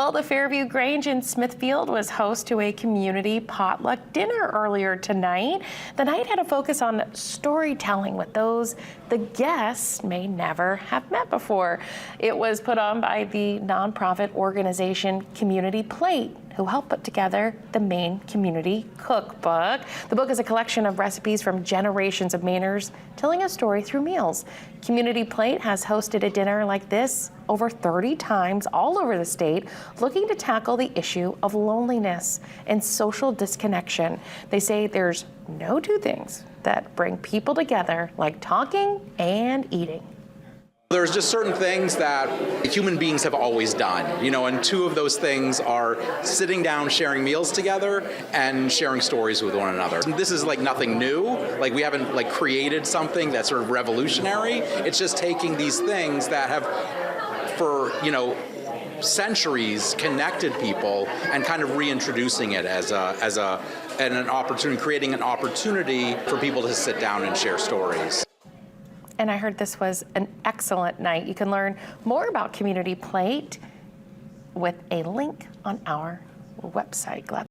Well, the Fairview Grange in Smithfield was host to a community potluck dinner earlier tonight. The night had a focus on storytelling with those the guests may never have met before. It was put on by the nonprofit organization Community Plate, who helped put together the Maine Community Cookbook. The book is a collection of recipes from generations of Mainers telling a story through meals. Community Plate has hosted a dinner like this over 30 times all over the state, looking to tackle the issue of loneliness and social disconnection. They say there's no two things that bring people together like talking and eating. There's just certain things that human beings have always done, and two of those things are sitting down, sharing meals together, and sharing stories with one another. This is like nothing new. Like we haven't created something that's sort of revolutionary. It's just taking these things that have, for centuries, connected people and kind of reintroducing it as an opportunity, creating an opportunity for people to sit down and share stories. And I heard this was an excellent night. You can learn more about Community Plate with a link on our website.